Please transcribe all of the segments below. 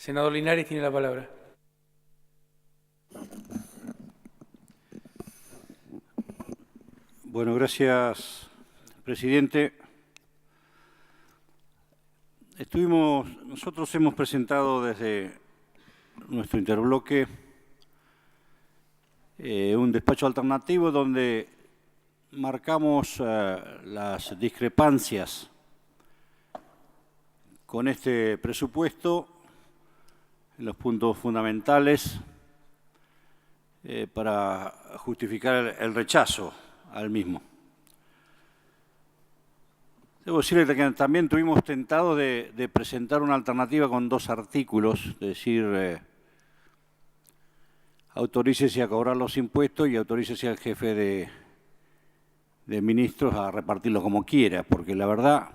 Senador Linares tiene la palabra. Bueno, gracias, presidente. Nosotros hemos presentado desde nuestro interbloque un despacho alternativo donde marcamos las discrepancias con este presupuesto en los puntos fundamentales para justificar el rechazo al mismo. Debo decirle que también tuvimos tentado de presentar una alternativa con 2 artículos, es decir, autorícese a cobrar los impuestos y autorícese al jefe de ministros a repartirlo como quiera, porque la verdad,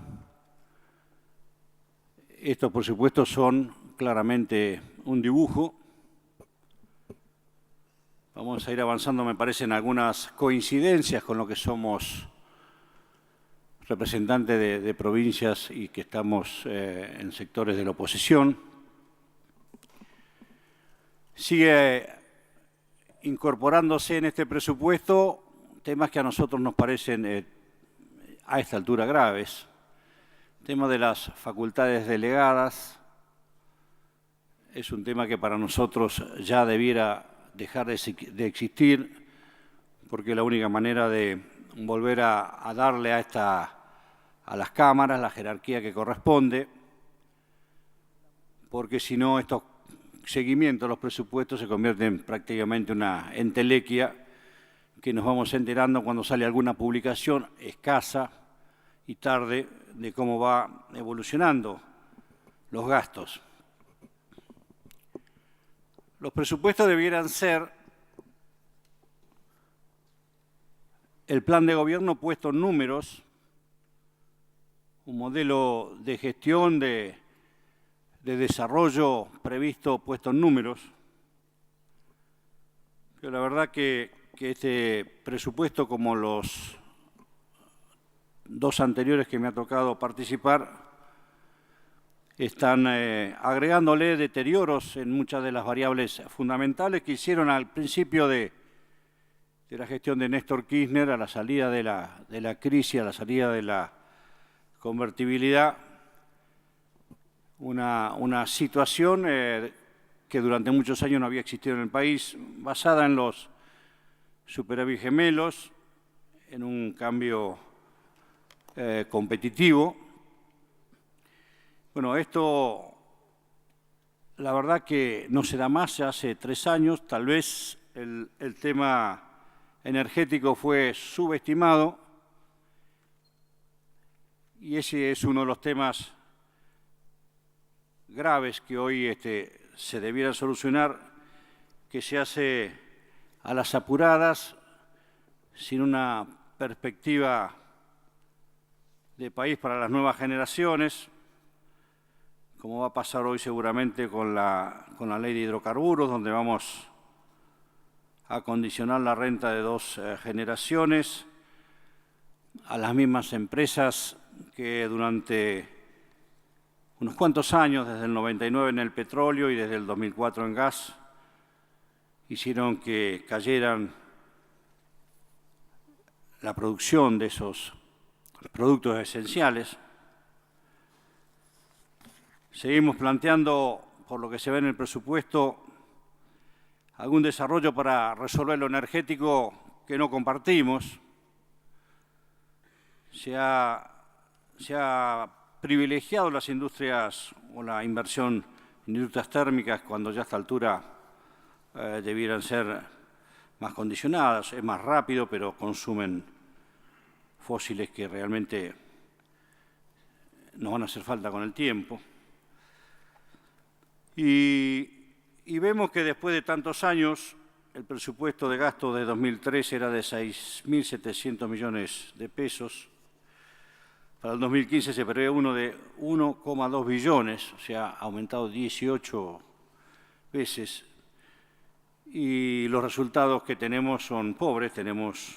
estos presupuestos son claramente un dibujo. Vamos a ir avanzando, me parece, en algunas coincidencias con lo que somos representantes de provincias y que estamos en sectores de la oposición. Sigue incorporándose en este presupuesto temas que a nosotros nos parecen a esta altura graves. El tema de las facultades delegadas es un tema que para nosotros ya debiera dejar de existir, porque es la única manera de volver a darle a las cámaras la jerarquía que corresponde, porque si no estos seguimientos de los presupuestos se convierten prácticamente en una entelequia que nos vamos enterando cuando sale alguna publicación escasa y tarde de cómo va evolucionando los gastos. Los presupuestos debieran ser el plan de gobierno puesto en números, un modelo de gestión, de desarrollo previsto puesto en números. Pero la verdad que este presupuesto, como los 2 anteriores que me ha tocado participar, están agregándole deterioros en muchas de las variables fundamentales que hicieron al principio de la gestión de Néstor Kirchner, a la salida de la crisis, a la salida de la convertibilidad, una situación que durante muchos años no había existido en el país, basada en los superávit gemelos, en un cambio competitivo. Bueno, esto la verdad que no se da más, ya hace 3 años, tal vez el tema energético fue subestimado y ese es uno de los temas graves que hoy se debiera solucionar, que se hace a las apuradas, sin una perspectiva de país para las nuevas generaciones, como va a pasar hoy seguramente con la ley de hidrocarburos, donde vamos a condicionar la renta de 2 generaciones a las mismas empresas que durante unos cuantos años, desde el 99 en el petróleo y desde el 2004 en gas, hicieron que cayeran la producción de esos productos esenciales. Seguimos planteando, por lo que se ve en el presupuesto, algún desarrollo para resolver lo energético que no compartimos. Se ha privilegiado las industrias o la inversión en industrias térmicas cuando ya a esta altura debieran ser más condicionadas. Es más rápido, pero consumen fósiles que realmente nos van a hacer falta con el tiempo. Y vemos que después de tantos años, el presupuesto de gasto de 2013 era de 6.700 millones de pesos. Para el 2015 se prevé uno de 1,2 billones, o sea, ha aumentado 18 veces. Y los resultados que tenemos son pobres. Tenemos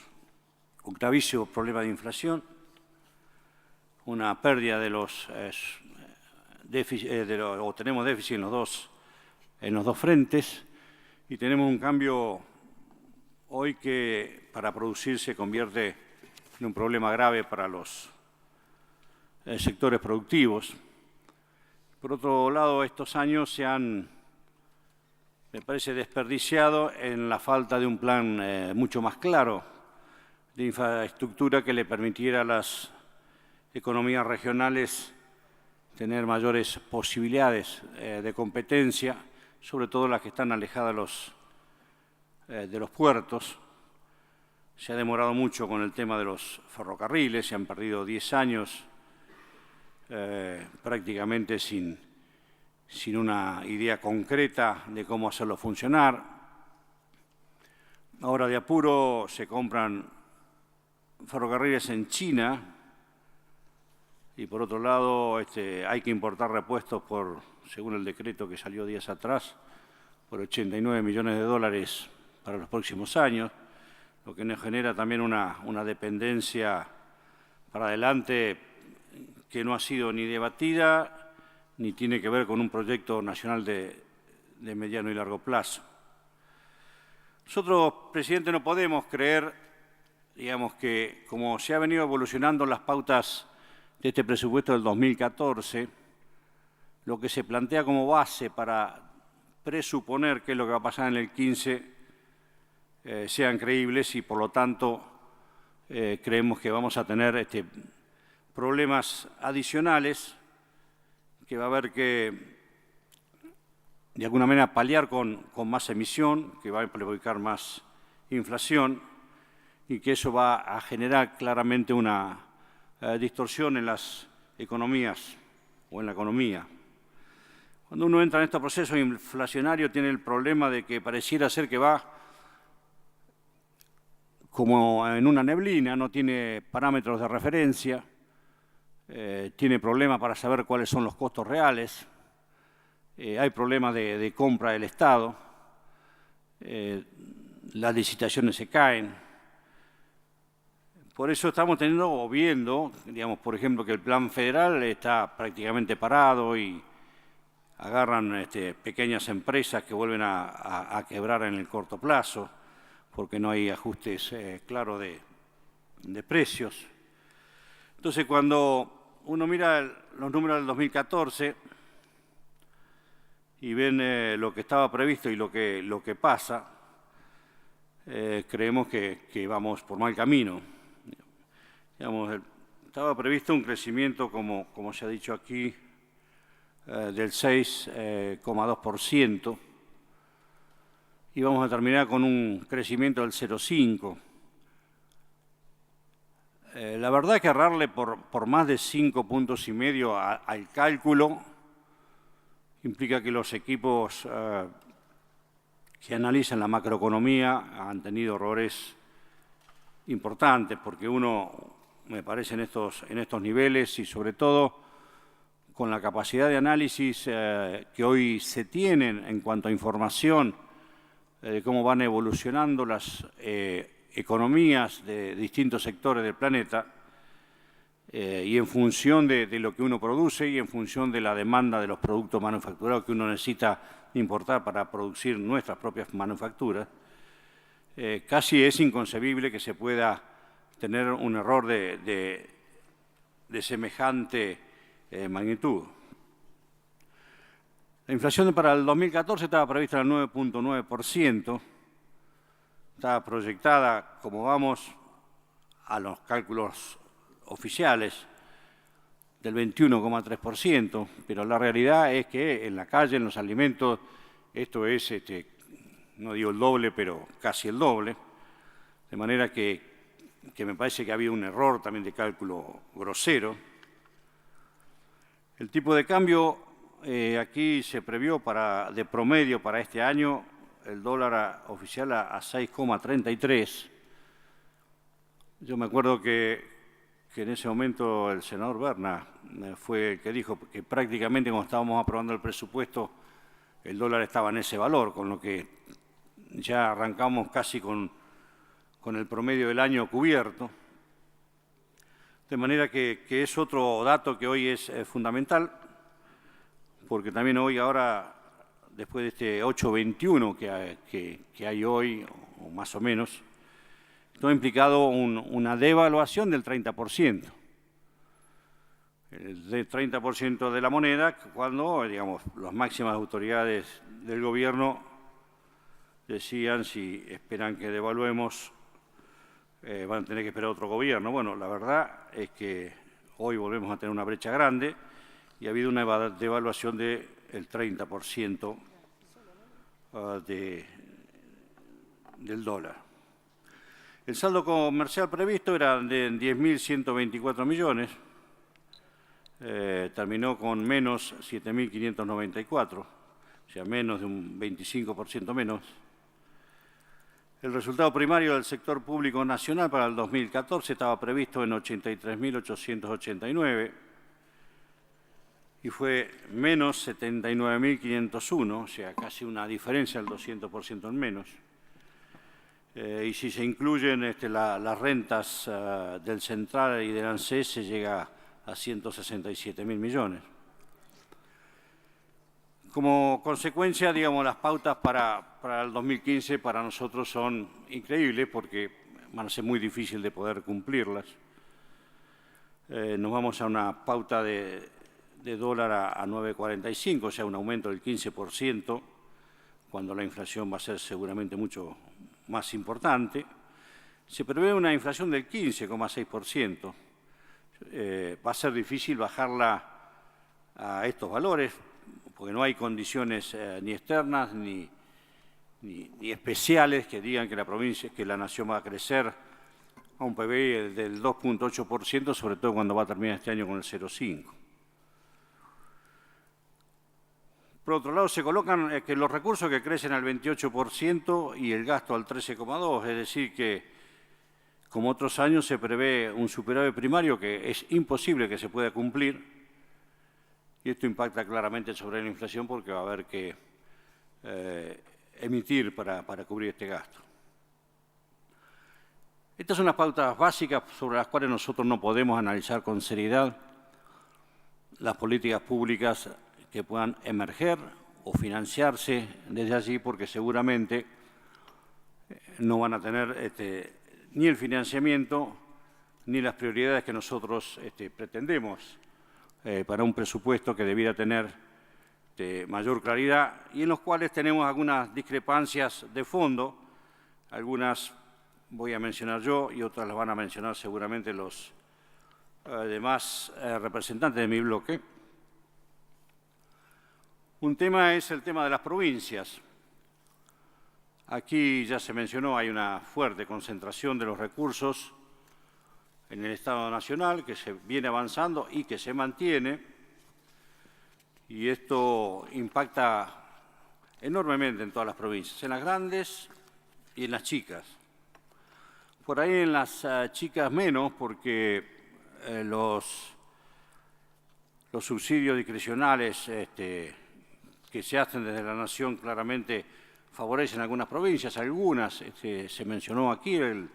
un gravísimo problema de inflación, una pérdida de los déficit, o tenemos déficit en los 2 en los dos frentes y tenemos un cambio hoy que para producir se convierte en un problema grave para los sectores productivos. Por otro lado, estos años se han, me parece, desperdiciado en la falta de un plan mucho más claro de infraestructura que le permitiera a las economías regionales tener mayores posibilidades de competencia, sobre todo las que están alejadas de los puertos. Se ha demorado mucho con el tema de los ferrocarriles, se han perdido 10 años prácticamente sin una idea concreta de cómo hacerlo funcionar. Ahora de apuro se compran ferrocarriles en China y por otro lado hay que importar repuestos según el decreto que salió días atrás, por 89 millones de dólares para los próximos años, lo que nos genera también una dependencia para adelante que no ha sido ni debatida ni tiene que ver con un proyecto nacional de mediano y largo plazo. Nosotros, presidente, no podemos creer, digamos, que como se ha venido evolucionando las pautas de este presupuesto del 2014, lo que se plantea como base para presuponer qué es lo que va a pasar en el 15 sean creíbles y, por lo tanto, creemos que vamos a tener problemas adicionales que va a haber que, de alguna manera, paliar con más emisión, que va a provocar más inflación y que eso va a generar claramente una distorsión en las economías o en la economía. Cuando uno entra en estos procesos inflacionarios tiene el problema de que pareciera ser que va como en una neblina, no tiene parámetros de referencia, tiene problemas para saber cuáles son los costos reales, hay problemas de compra del Estado, las licitaciones se caen. Por eso estamos teniendo o viendo, digamos, por ejemplo, que el plan federal está prácticamente parado y agarran pequeñas empresas que vuelven a quebrar en el corto plazo porque no hay ajustes claros de precios. Entonces, cuando uno mira los números del 2014 y ven lo que estaba previsto y lo que pasa, creemos que vamos por mal camino. Digamos, estaba previsto un crecimiento, como se ha dicho aquí, del 6,2%, y vamos a terminar con un crecimiento del 0,5%. La verdad es que errarle por más de 5,5 puntos al cálculo implica que los equipos que analizan la macroeconomía han tenido errores importantes, porque uno, me parece, en estos niveles y sobre todo con la capacidad de análisis que hoy se tienen en cuanto a información de cómo van evolucionando las economías de distintos sectores del planeta y en función de lo que uno produce y en función de la demanda de los productos manufacturados que uno necesita importar para producir nuestras propias manufacturas, casi es inconcebible que se pueda tener un error de semejante magnitud. La inflación para el 2014 estaba prevista al 9,9%, estaba proyectada, como vamos, a los cálculos oficiales del 21,3%, pero la realidad es que en la calle, en los alimentos, esto es, no digo el doble, pero casi el doble, de manera que me parece que había un error también de cálculo grosero. El tipo de cambio aquí se previó de promedio para este año el dólar oficial a 6,33. Yo me acuerdo que en ese momento el senador Berna fue el que dijo que prácticamente cuando estábamos aprobando el presupuesto el dólar estaba en ese valor, con lo que ya arrancamos casi con el promedio del año cubierto. De manera que es otro dato que hoy es fundamental, porque también hoy ahora después de este 8.21 que hay hoy, o más o menos, esto ha implicado una devaluación del 30%. Del 30% de la moneda, cuando, digamos, las máximas autoridades del gobierno decían si esperan que devaluemos, van a tener que esperar otro gobierno. Bueno, la verdad es que hoy volvemos a tener una brecha grande y ha habido una devaluación del 30% del dólar. El saldo comercial previsto era de 10.124 millones, terminó con menos 7.594, o sea, menos de un 25% menos. El resultado primario del sector público nacional para el 2014 estaba previsto en 83.889 y fue menos 79.501, o sea, casi una diferencia del 200% en menos. Y si se incluyen las rentas del Central y del ANSES, se llega a 167.000 millones. Como consecuencia, digamos, las pautas para el 2015 para nosotros son increíbles porque van a ser muy difíciles de poder cumplirlas. Nos vamos a una pauta de dólar a 9.45, o sea, un aumento del 15%, cuando la inflación va a ser seguramente mucho más importante. Se prevé una inflación del 15,6%. Va a ser difícil bajarla a estos valores, porque no hay condiciones ni externas ni especiales que digan que la nación va a crecer a un PBI del 2.8%, sobre todo cuando va a terminar este año con el 0,5%. Por otro lado, se colocan que los recursos que crecen al 28% y el gasto al 13,2%, es decir que, como otros años, se prevé un superávit primario que es imposible que se pueda cumplir, y esto impacta claramente sobre la inflación porque va a haber que emitir para cubrir este gasto. Estas son las pautas básicas sobre las cuales nosotros no podemos analizar con seriedad las políticas públicas que puedan emerger o financiarse desde allí, porque seguramente no van a tener ni el financiamiento ni las prioridades que nosotros pretendemos para un presupuesto que debiera tener mayor claridad y en los cuales tenemos algunas discrepancias de fondo. Algunas voy a mencionar yo y otras las van a mencionar seguramente los demás representantes de mi bloque. Un tema es el tema de las provincias. Aquí ya se mencionó, hay una fuerte concentración de los recursos en el Estado Nacional que se viene avanzando y que se mantiene, y esto impacta enormemente en todas las provincias, en las grandes y en las chicas. Por ahí en las chicas menos, porque los subsidios discrecionales que se hacen desde la Nación claramente favorecen a algunas provincias, algunas, se mencionó aquí el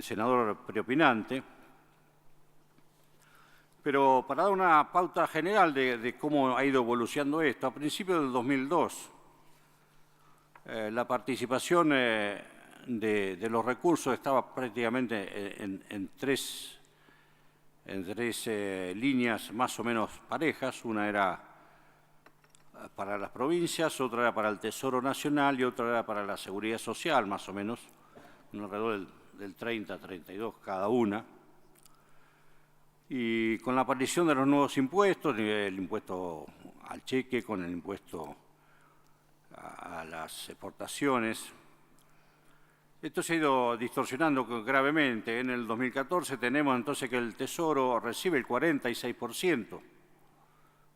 senador preopinante, pero para dar una pauta general de cómo ha ido evolucionando esto, a principios del 2002, la participación de los recursos estaba prácticamente en tres líneas más o menos parejas. Una era para las provincias, otra era para el Tesoro Nacional y otra era para la Seguridad Social, más o menos, alrededor del 30-32 cada una. Y con la aparición de los nuevos impuestos, el impuesto al cheque, con el impuesto a las exportaciones, esto se ha ido distorsionando gravemente. En el 2014 tenemos entonces que el Tesoro recibe el 46%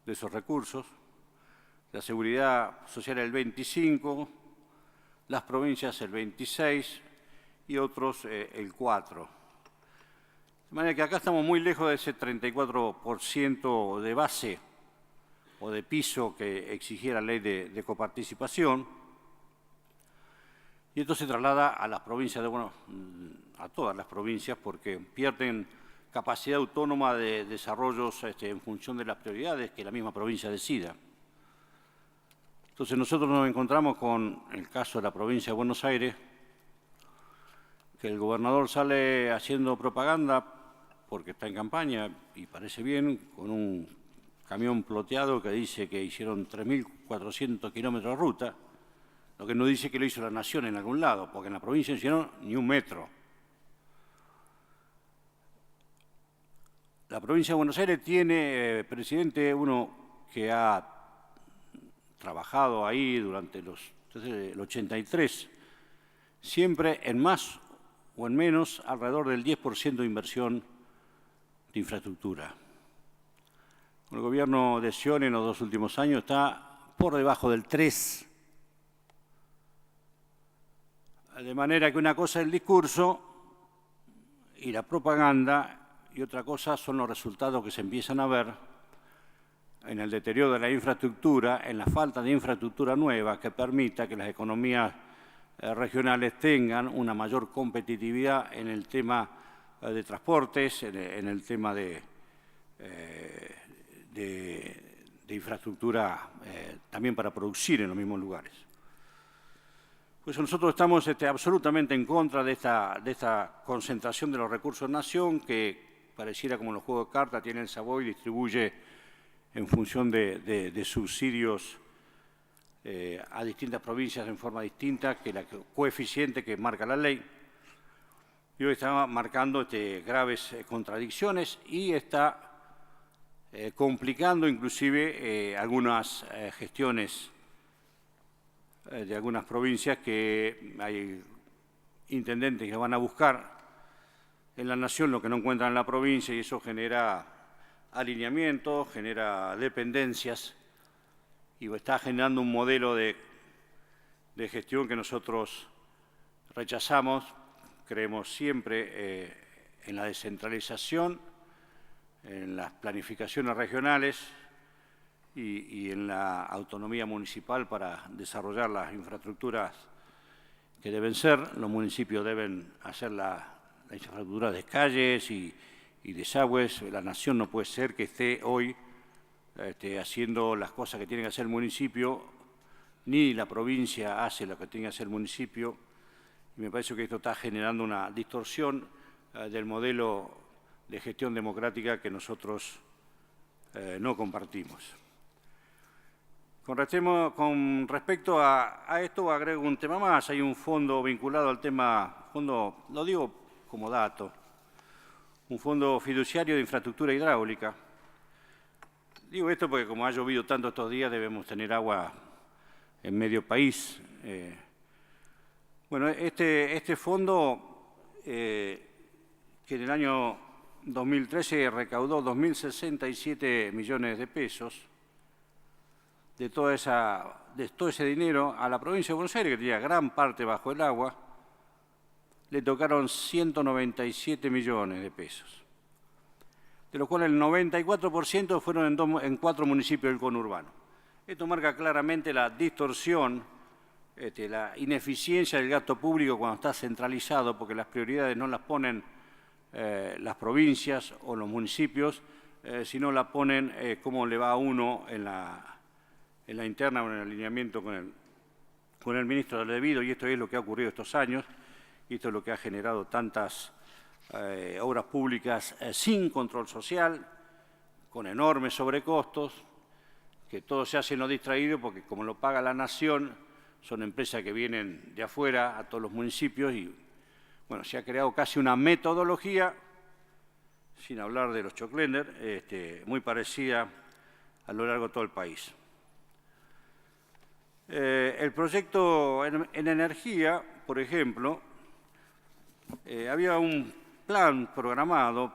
de esos recursos, la Seguridad Social el 25%, las provincias el 26% y otros el 4%. De manera que acá estamos muy lejos de ese 34% de base o de piso que exigía la ley de coparticipación. Y esto se traslada a las provincias, a todas las provincias, porque pierden capacidad autónoma de desarrollos en función de las prioridades que la misma provincia decida. Entonces nosotros nos encontramos con el caso de la provincia de Buenos Aires, que el gobernador sale haciendo propaganda porque está en campaña y parece bien, con un camión ploteado que dice que hicieron 3.400 kilómetros de ruta, lo que no dice que lo hizo la Nación en algún lado, porque en la provincia no hicieron ni un metro. La provincia de Buenos Aires tiene, presidente, uno que ha trabajado ahí desde el 83, siempre en más o en menos, alrededor del 10% de inversión de infraestructura. El gobierno de Scione en los 2 últimos años está por debajo del 3%. De manera que una cosa es el discurso y la propaganda y otra cosa son los resultados que se empiezan a ver en el deterioro de la infraestructura, en la falta de infraestructura nueva que permita que las economías regionales tengan una mayor competitividad en el tema de transportes, en el tema de infraestructura también para producir en los mismos lugares. Pues nosotros estamos absolutamente en contra de esta concentración de los recursos nación que pareciera como los juegos de cartas, tiene el sabor y distribuye en función de subsidios a distintas provincias en forma distinta que el coeficiente que marca la ley. Y hoy está marcando graves contradicciones y está complicando inclusive algunas gestiones de algunas provincias que hay intendentes que van a buscar en la nación lo que no encuentran en la provincia y eso genera alineamientos, genera dependencias y está generando un modelo de gestión que nosotros rechazamos. Creemos siempre en la descentralización, en las planificaciones regionales y en la autonomía municipal para desarrollar las infraestructuras que deben ser. Los municipios deben hacer la infraestructura de calles y desagües. La nación no puede ser que esté hoy haciendo las cosas que tiene que hacer el municipio, ni la provincia hace lo que tiene que hacer el municipio. Y me parece que esto está generando una distorsión del modelo de gestión democrática que nosotros no compartimos. Con respecto a esto, agrego un tema más. Hay un fondo vinculado al tema, lo digo como dato, un fondo fiduciario de infraestructura hidráulica. Digo esto porque como ha llovido tanto estos días, debemos tener agua en medio país. Bueno, este fondo, que en el año 2013 recaudó 2.067 millones de pesos, de todo ese dinero a la provincia de Buenos Aires, que tenía gran parte bajo el agua, le tocaron 197 millones de pesos, de los cuales el 94% fueron en 4 municipios del conurbano. Esto marca claramente la distorsión, la ineficiencia del gasto público cuando está centralizado, porque las prioridades no las ponen las provincias o los municipios, sino las ponen cómo le va a uno en la interna o en el alineamiento con el ministro del debido, y esto es lo que ha ocurrido estos años, y esto es lo que ha generado tantas obras públicas sin control social, con enormes sobrecostos, que todo se hace no distraído, porque como lo paga la nación, son empresas que vienen de afuera a todos los municipios, y bueno, se ha creado casi una metodología, sin hablar de los choclender, muy parecida a lo largo de todo el país. El proyecto en energía, por ejemplo, había un plan programado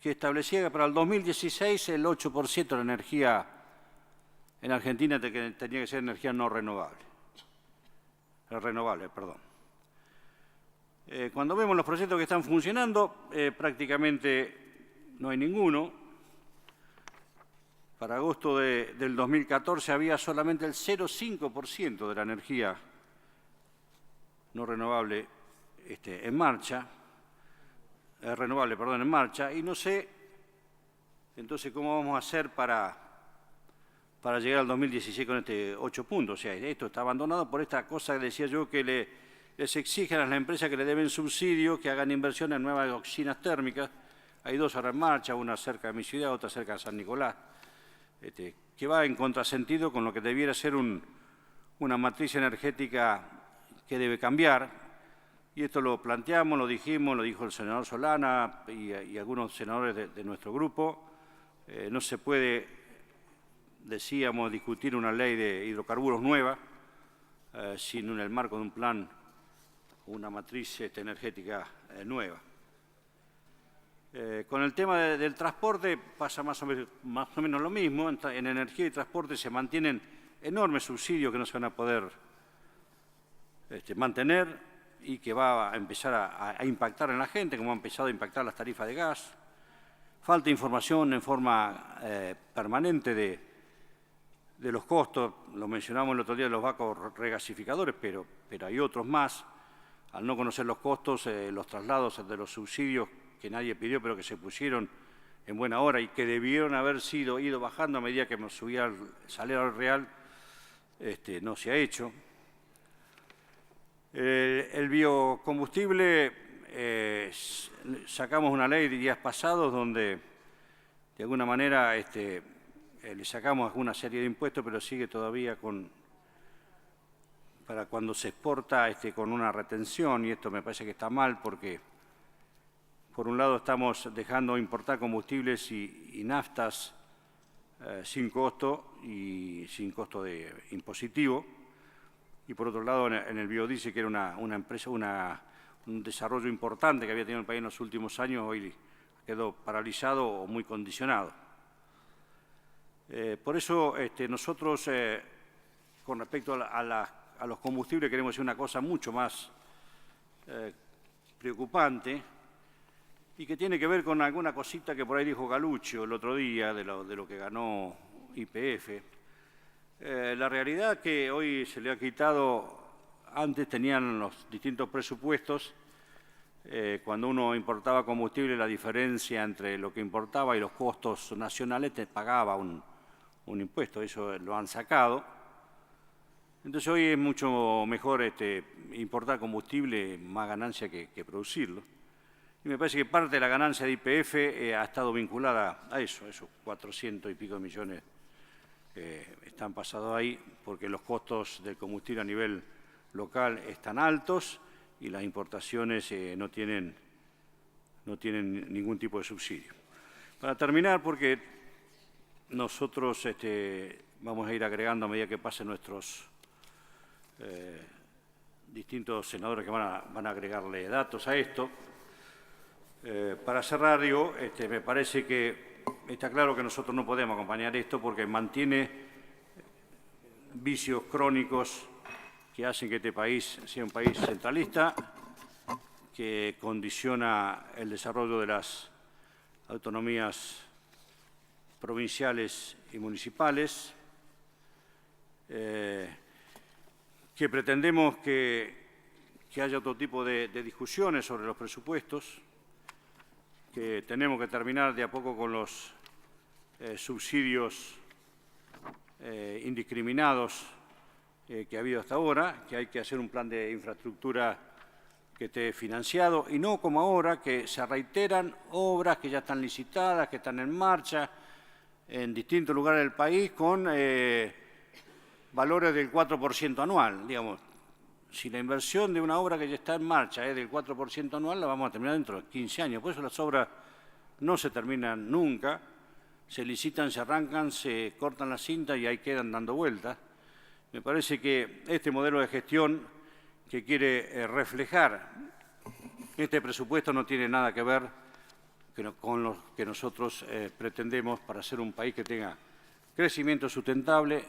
que establecía que para el 2016 el 8% de la energía en Argentina tenía que ser energía no renovable. Cuando vemos los proyectos que están funcionando, prácticamente no hay ninguno. Para agosto del 2014 había solamente el 0,5% de la energía no renovable en marcha, y no sé entonces cómo vamos a hacer para para llegar al 2016 con 8 puntos. O sea, esto está abandonado por esta cosa que decía yo, que les exigen a las empresas que le deben subsidios, que hagan inversión en nuevas oficinas térmicas. Hay 2 ahora en marcha, una cerca de mi ciudad, otra cerca de San Nicolás, que va en contrasentido con lo que debiera ser una matriz energética que debe cambiar. Y esto lo planteamos, lo dijimos, lo dijo el senador Solana y algunos senadores de nuestro grupo. No se puede, decíamos, discutir una ley de hidrocarburos nueva sin en el marco de un plan, una matriz energética nueva. Con el tema del transporte pasa más o menos lo mismo. En energía y transporte se mantienen enormes subsidios que no se van a poder mantener y que va a empezar a impactar en la gente, como ha empezado a impactar las tarifas de gas. Falta información en forma permanente de los costos. Lo mencionamos el otro día de los vacos regasificadores, pero hay otros más. Al no conocer los costos, los traslados de los subsidios que nadie pidió, pero que se pusieron en buena hora y que debieron haber ido bajando a medida que subía el salario real, no se ha hecho. El biocombustible, sacamos una ley de días pasados donde de alguna manera le sacamos una serie de impuestos, pero sigue todavía para cuando se exporta con una retención, y esto me parece que está mal porque por un lado estamos dejando importar combustibles y naftas sin costo y sin costo de impositivo. Y por otro lado, en el biodiesel, que era una empresa, un desarrollo importante que había tenido el país en los últimos años, hoy quedó paralizado o muy condicionado. Por eso nosotros, con respecto a los combustibles, queremos decir una cosa mucho más preocupante y que tiene que ver con alguna cosita que por ahí dijo Galuccio el otro día de lo que ganó YPF. La realidad es que hoy se le ha quitado, antes tenían los distintos presupuestos, cuando uno importaba combustible, la diferencia entre lo que importaba y los costos nacionales te pagaba un impuesto, eso lo han sacado. Entonces hoy es mucho mejor importar combustible, más ganancia que producirlo. Y me parece que parte de la ganancia de YPF ha estado vinculada a eso, esos 400 y pico millones están pasados ahí, porque los costos del combustible a nivel local están altos y las importaciones no tienen ningún tipo de subsidio. Para terminar, porque nosotros vamos a ir agregando a medida que pasen nuestros distintos senadores que van a agregarle datos a esto. Para cerrar, digo, me parece que está claro que nosotros no podemos acompañar esto porque mantiene vicios crónicos que hacen que este país sea un país centralista, que condiciona el desarrollo de las autonomías provinciales y municipales, que pretendemos que haya otro tipo de discusiones sobre los presupuestos, que tenemos que terminar de a poco con los subsidios indiscriminados que ha habido hasta ahora, que hay que hacer un plan de infraestructura que esté financiado y no como ahora, que se reiteran obras que ya están licitadas, que están en marcha en distintos lugares del país con valores del 4% anual. Digamos, si la inversión de una obra que ya está en marcha es del 4% anual, la vamos a terminar dentro de 15 años. Por eso las obras no se terminan nunca, se licitan, se arrancan, se cortan la cinta y ahí quedan dando vueltas. Me parece que este modelo de gestión que quiere reflejar este presupuesto no tiene nada que ver con lo que nosotros pretendemos para ser un país que tenga crecimiento sustentable,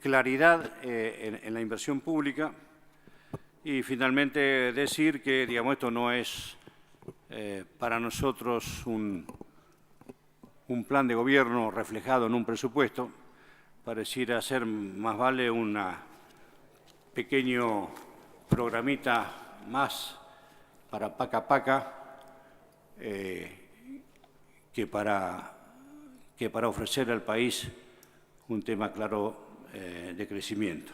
claridad en la inversión pública y finalmente decir que, digamos, esto no es para nosotros un plan de gobierno reflejado en un presupuesto, pareciera ser más vale un pequeño programita más para paca que para ofrecer al país un tema claro de crecimiento.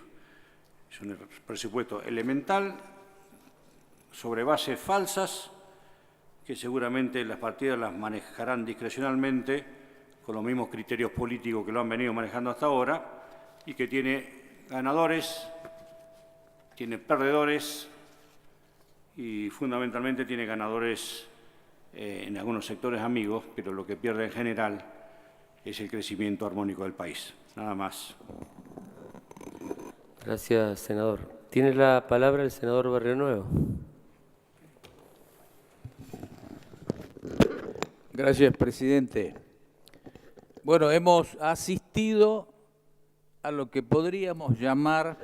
Es un presupuesto elemental sobre bases falsas que seguramente las partidas las manejarán discrecionalmente con los mismos criterios políticos que lo han venido manejando hasta ahora y que tiene ganadores, tiene perdedores y fundamentalmente tiene ganadores en algunos sectores amigos, pero lo que pierde en general es el crecimiento armónico del país. Nada más. Gracias, senador. Tiene la palabra el senador Barrionuevo. Gracias, presidente. Bueno, hemos asistido a lo que podríamos llamar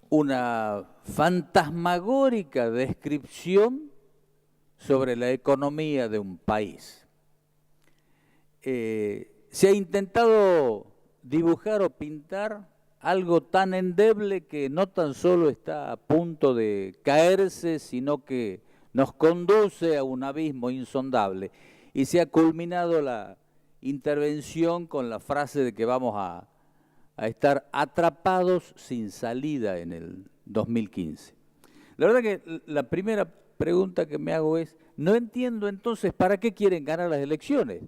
una fantasmagórica descripción sobre la economía de un país. Se ha intentado dibujar o pintar algo tan endeble que no tan solo está a punto de caerse, sino que nos conduce a un abismo insondable. Y se ha culminado la intervención con la frase de que vamos a estar atrapados sin salida en el 2015. La verdad que la primera pregunta que me hago es, no entiendo entonces para qué quieren ganar las elecciones.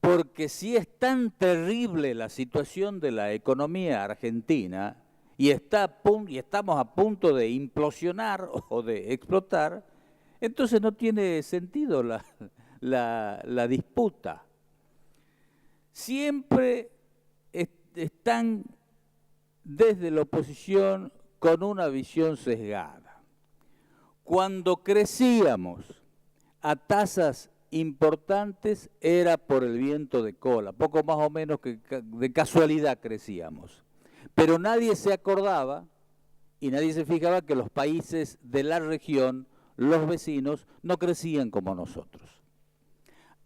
Porque si es tan terrible la situación de la economía argentina y estamos a punto de implosionar o de explotar, entonces no tiene sentido la disputa. Siempre están desde la oposición con una visión sesgada. Cuando crecíamos a tasas importantes era por el viento de cola, poco más o menos que de casualidad crecíamos. Pero nadie se acordaba y nadie se fijaba que los países de la región, los vecinos, no crecían como nosotros.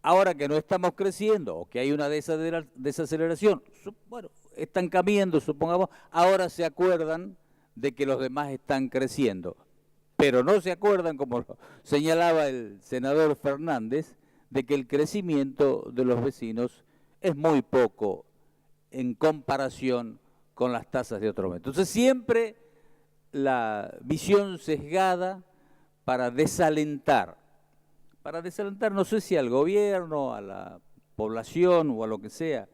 Ahora que no estamos creciendo o que hay una desaceleración, bueno, están cambiando, supongamos, ahora se acuerdan de que los demás están creciendo. Pero no se acuerdan, como señalaba el senador Fernández, de que el crecimiento de los vecinos es muy poco en comparación con las tasas de otros. Entonces siempre la visión sesgada para desalentar no sé si al gobierno, a la población o a lo que sea,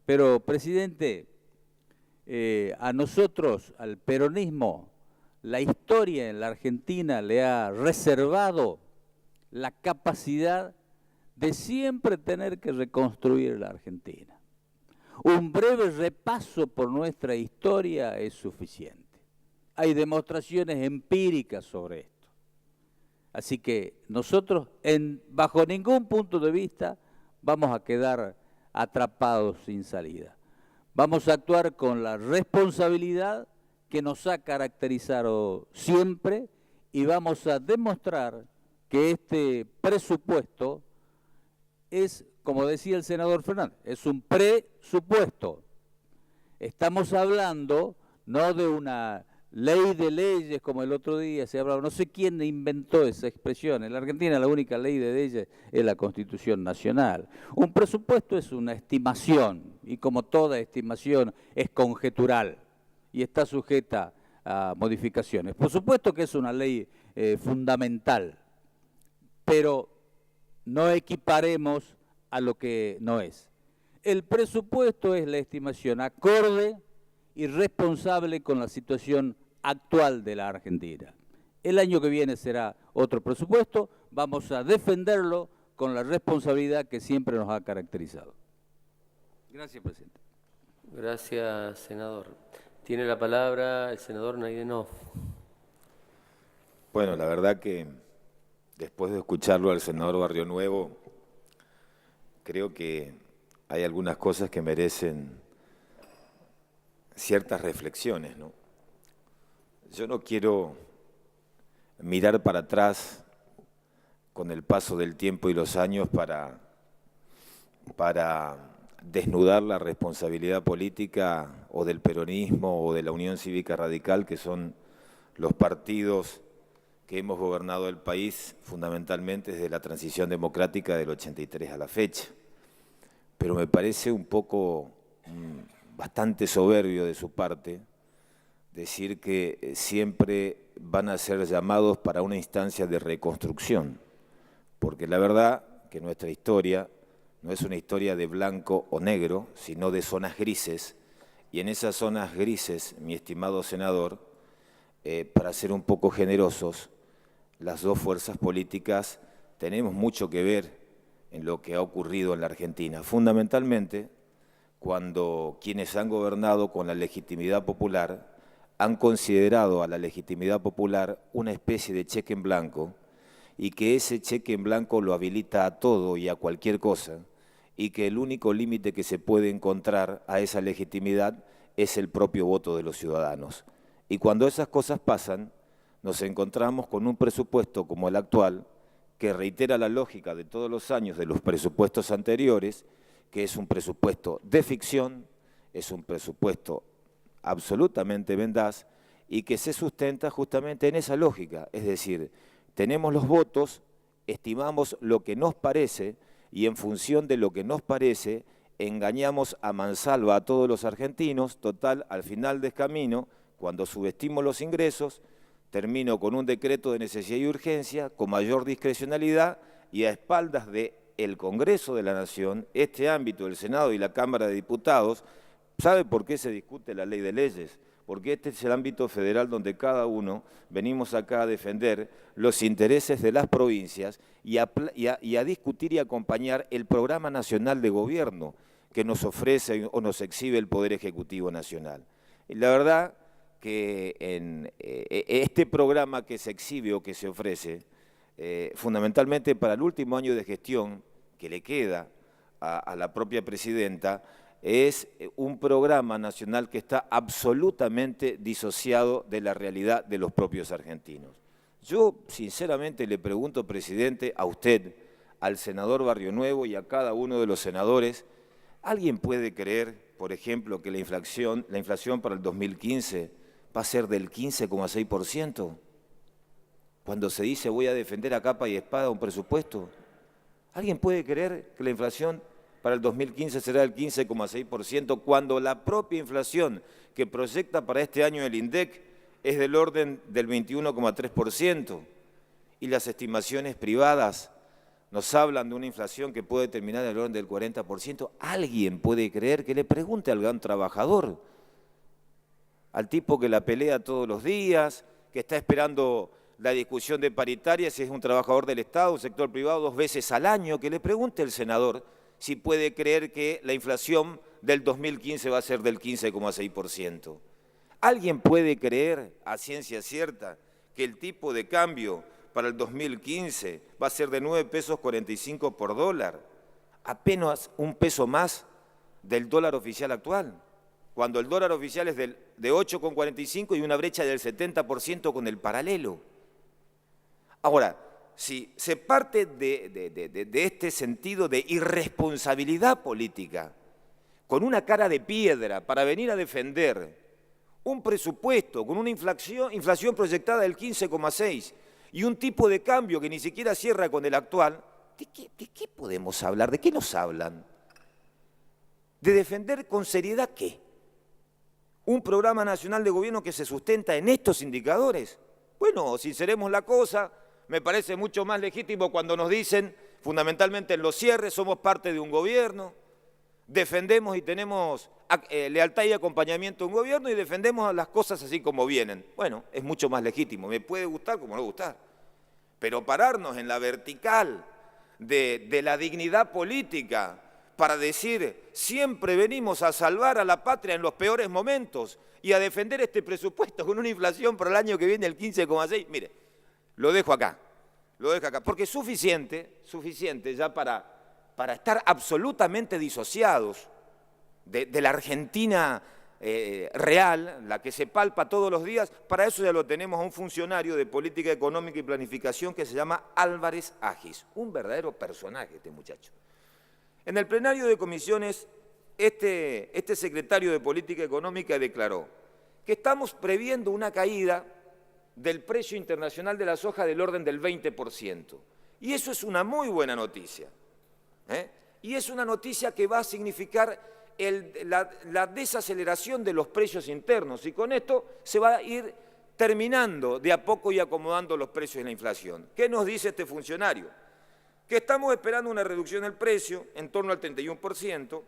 pero presidente, a nosotros, al peronismo, la historia en la Argentina le ha reservado la capacidad de siempre tener que reconstruir la Argentina. Un breve repaso por nuestra historia es suficiente. Hay demostraciones empíricas sobre esto. Así que nosotros, bajo ningún punto de vista, vamos a quedar atrapados sin salida. Vamos a actuar con la responsabilidad que nos ha caracterizado siempre y vamos a demostrar que este presupuesto es, como decía el senador Fernández, es un presupuesto. Estamos hablando no de una ley de leyes como el otro día se hablaba, no sé quién inventó esa expresión. En la Argentina la única ley de leyes es la Constitución Nacional. Un presupuesto es una estimación y como toda estimación es conjetural y está sujeta a modificaciones. Por supuesto que es una ley fundamental, pero no equiparemos a lo que no es. El presupuesto es la estimación acorde y responsable con la situación actual de la Argentina. El año que viene será otro presupuesto, vamos a defenderlo con la responsabilidad que siempre nos ha caracterizado. Gracias, presidente. Gracias, senador. Tiene la palabra el senador Naidenov. Bueno, la verdad que después de escucharlo al senador Barrionuevo, creo que hay algunas cosas que merecen ciertas reflexiones, ¿no? Yo no quiero mirar para atrás con el paso del tiempo y los años para desnudar la responsabilidad política o del peronismo o de la Unión Cívica Radical, que son los partidos que hemos gobernado el país fundamentalmente desde la transición democrática del 83 a la fecha. Pero me parece un poco bastante soberbio de su parte decir que siempre van a ser llamados para una instancia de reconstrucción, porque la verdad que nuestra historia no es una historia de blanco o negro, sino de zonas grises, y en esas zonas grises, mi estimado senador, para ser un poco generosos, las dos fuerzas políticas tenemos mucho que ver en lo que ha ocurrido en la Argentina, fundamentalmente cuando quienes han gobernado con la legitimidad popular han considerado a la legitimidad popular una especie de cheque en blanco, y que ese cheque en blanco lo habilita a todo y a cualquier cosa, y que el único límite que se puede encontrar a esa legitimidad es el propio voto de los ciudadanos. Y cuando esas cosas pasan, nos encontramos con un presupuesto como el actual, que reitera la lógica de todos los años de los presupuestos anteriores, que es un presupuesto de ficción, es un presupuesto absolutamente mendaz, y que se sustenta justamente en esa lógica, es decir, tenemos los votos, estimamos lo que nos parece, y en función de lo que nos parece, engañamos a mansalva a todos los argentinos. Total, al final del camino, cuando subestimo los ingresos, termino con un decreto de necesidad y urgencia, con mayor discrecionalidad, y a espaldas del Congreso de la Nación, este ámbito, el Senado y la Cámara de Diputados. ¿Sabe por qué se discute la ley de leyes? Porque este es el ámbito federal donde cada uno venimos acá a defender los intereses de las provincias y a discutir y acompañar el programa nacional de gobierno que nos ofrece o nos exhibe el Poder Ejecutivo Nacional. Y la verdad que en este programa que se exhibe o que se ofrece, fundamentalmente para el último año de gestión que le queda a la propia presidenta, es un programa nacional que está absolutamente disociado de la realidad de los propios argentinos. Yo sinceramente le pregunto, presidente, a usted, al senador Barrio Nuevo y a cada uno de los senadores, ¿alguien puede creer, por ejemplo, que la inflación para el 2015 va a ser del 15,6%? Cuando se dice voy a defender a capa y espada un presupuesto. ¿Alguien puede creer que la inflación para el 2015 será del 15,6%, cuando la propia inflación que proyecta para este año el INDEC es del orden del 21,3%? Y las estimaciones privadas nos hablan de una inflación que puede terminar en el orden del 40%. ¿Alguien puede creer? Que le pregunte al gran trabajador, al tipo que la pelea todos los días, que está esperando la discusión de paritaria, si es un trabajador del Estado, un sector privado, 2 veces al año, que le pregunte al senador si puede creer que la inflación del 2015 va a ser del 15,6%. ¿Alguien puede creer a ciencia cierta que el tipo de cambio para el 2015 va a ser de 9,45 pesos por dólar? Apenas un peso más del dólar oficial actual, cuando el dólar oficial es de 8,45 y una brecha del 70% con el paralelo. Ahora, si se parte de este sentido de irresponsabilidad política, con una cara de piedra para venir a defender un presupuesto con una inflación proyectada del 15,6 y un tipo de cambio que ni siquiera cierra con el actual, ¿de qué podemos hablar? ¿De qué nos hablan? ¿De defender con seriedad qué? ¿Un programa nacional de gobierno que se sustenta en estos indicadores? Bueno, sinceremos la cosa. Me parece mucho más legítimo cuando nos dicen, fundamentalmente en los cierres, somos parte de un gobierno, defendemos y tenemos lealtad y acompañamiento a un gobierno y defendemos las cosas así como vienen. Bueno, es mucho más legítimo, me puede gustar como no gustar, pero pararnos en la vertical de la dignidad política para decir siempre venimos a salvar a la patria en los peores momentos y a defender este presupuesto con una inflación para el año que viene del 15,6, mire, lo dejo acá, porque es suficiente ya para estar absolutamente disociados de la Argentina real, la que se palpa todos los días. Para eso ya lo tenemos a un funcionario de política económica y planificación que se llama Álvarez Agis, un verdadero personaje este muchacho. En el plenario de comisiones, este secretario de política económica declaró que estamos previendo una caída del precio internacional de la soja del orden del 20%. Y eso es una muy buena noticia. Y es una noticia que va a significar la desaceleración de los precios internos, y con esto se va a ir terminando de a poco y acomodando los precios de la inflación. ¿Qué nos dice este funcionario? Que estamos esperando una reducción del precio en torno al 31%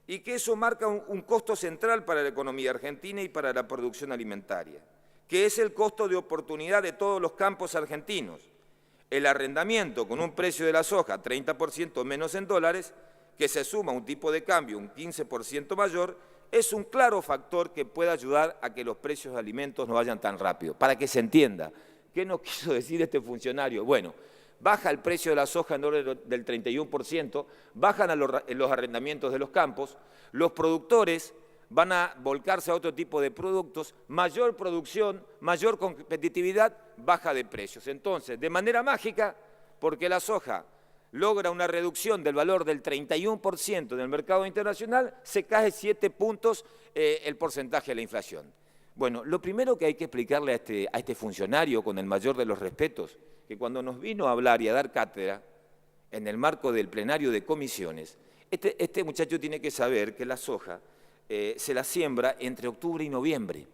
y que eso marca un costo central para la economía argentina y para la producción alimentaria, que es el costo de oportunidad de todos los campos argentinos. El arrendamiento con un precio de la soja 30% menos en dólares, que se suma a un tipo de cambio un 15% mayor, es un claro factor que puede ayudar a que los precios de alimentos no vayan tan rápido. Para que se entienda, ¿qué nos quiso decir este funcionario? Bueno, baja el precio de la soja en dólares del 31%, bajan los arrendamientos de los campos, los productores van a volcarse a otro tipo de productos, mayor producción, mayor competitividad, baja de precios. Entonces, de manera mágica, porque la soja logra una reducción del valor del 31% en el mercado internacional, se cae 7 puntos el porcentaje de la inflación. Bueno, lo primero que hay que explicarle a este funcionario, con el mayor de los respetos, que cuando nos vino a hablar y a dar cátedra en el marco del plenario de comisiones, este muchacho tiene que saber que la soja se la siembra entre octubre y noviembre.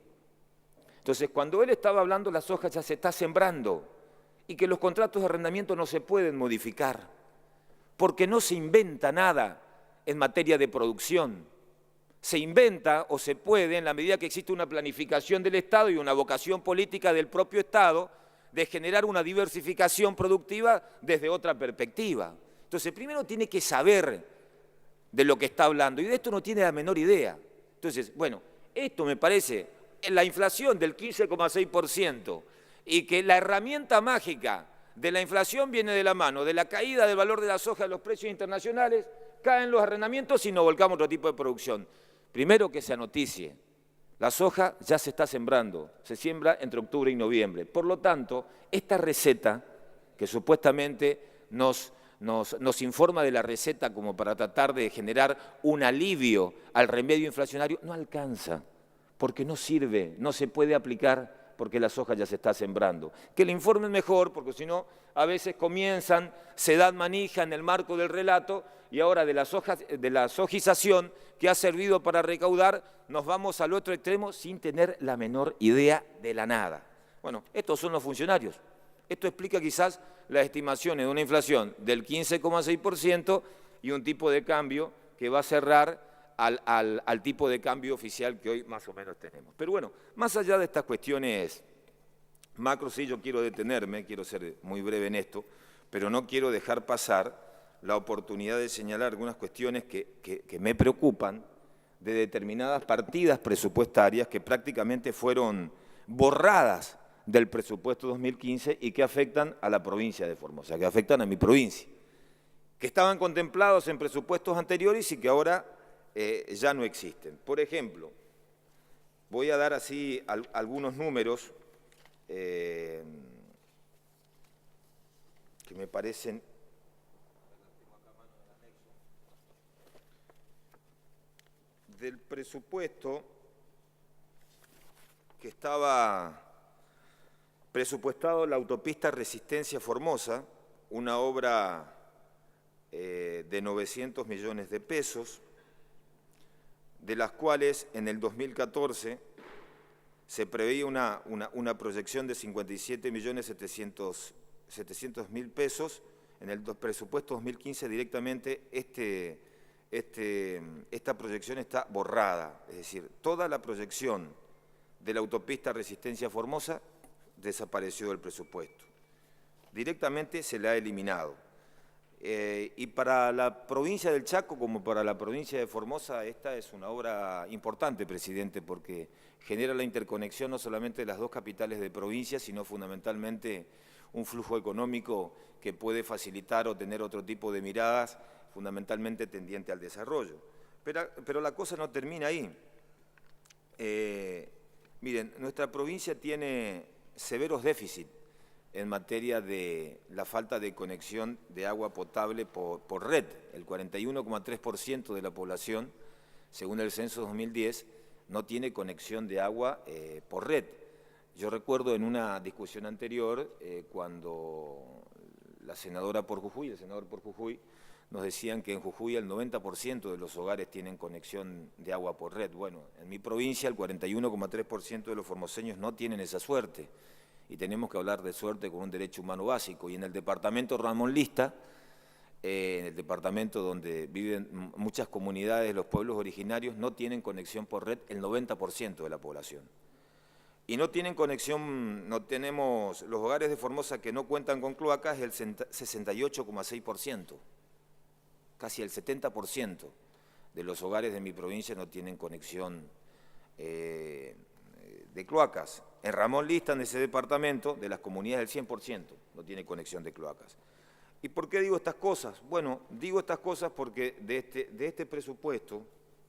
Entonces, cuando él estaba hablando, la soja ya se está sembrando y que los contratos de arrendamiento no se pueden modificar, porque no se inventa nada en materia de producción. Se inventa o se puede en la medida que existe una planificación del Estado y una vocación política del propio Estado de generar una diversificación productiva desde otra perspectiva. Entonces, primero tiene que saber de lo que está hablando y de esto no tiene la menor idea. Entonces, bueno, esto me parece, la inflación del 15,6% y que la herramienta mágica de la inflación viene de la mano de la caída del valor de la soja de los precios internacionales, caen los arrendamientos y nos volcamos a otro tipo de producción. Primero que se anoticie, la soja ya se está sembrando, se siembra entre octubre y noviembre. Por lo tanto, esta receta, que supuestamente nos informa de la receta como para tratar de generar un alivio al remedio inflacionario, no alcanza, porque no sirve, no se puede aplicar porque la soja ya se está sembrando. Que le informen mejor, porque si no, a veces comienzan, se dan manija en el marco del relato y ahora de la sojización que ha servido para recaudar, nos vamos al otro extremo sin tener la menor idea de la nada. Bueno, estos son los funcionarios. Esto explica quizás las estimaciones de una inflación del 15,6% y un tipo de cambio que va a cerrar al tipo de cambio oficial que hoy más o menos tenemos. Pero bueno, más allá de estas cuestiones macro, sí, yo quiero detenerme, quiero ser muy breve en esto, pero no quiero dejar pasar la oportunidad de señalar algunas cuestiones que me preocupan de determinadas partidas presupuestarias que prácticamente fueron borradas del presupuesto 2015 y que afectan a la provincia de Formosa, que afectan a mi provincia, que estaban contemplados en presupuestos anteriores y que ahora ya no existen. Por ejemplo, voy a dar así algunos números que me parecen del presupuesto que estaba presupuestado la autopista Resistencia Formosa, una obra de 900 millones de pesos, de las cuales en el 2014 se preveía una proyección de 57.700.000 pesos. En el presupuesto 2015 directamente esta proyección está borrada, es decir, toda la proyección de la autopista Resistencia Formosa desapareció del presupuesto. Directamente se la ha eliminado. Y para la provincia del Chaco, como para la provincia de Formosa, esta es una obra importante, presidente, porque genera la interconexión no solamente de las dos capitales de provincia, sino fundamentalmente un flujo económico que puede facilitar o tener otro tipo de miradas, fundamentalmente tendiente al desarrollo. Pero la cosa no termina ahí. Miren, nuestra provincia tiene severos déficits en materia de la falta de conexión de agua potable por red. El 41,3% de la población, según el censo 2010, no tiene conexión de agua por red. Yo recuerdo en una discusión anterior, cuando la senadora por Jujuy, el senador por Jujuy, nos decían que en Jujuy el 90% de los hogares tienen conexión de agua por red. Bueno, en mi provincia el 41,3% de los formoseños no tienen esa suerte. Y tenemos que hablar de suerte con un derecho humano básico. Y en el departamento Ramón Lista, en el departamento donde viven muchas comunidades de los pueblos originarios, no tienen conexión por red el 90% de la población. Y no tienen conexión, no tenemos, los hogares de Formosa que no cuentan con cloacas es el 68,6%. Casi el 70% de los hogares de mi provincia no tienen conexión de cloacas. En Ramón Lista, en ese departamento, de las comunidades el 100% no tiene conexión de cloacas. ¿Y por qué digo estas cosas? Bueno, digo estas cosas porque de este presupuesto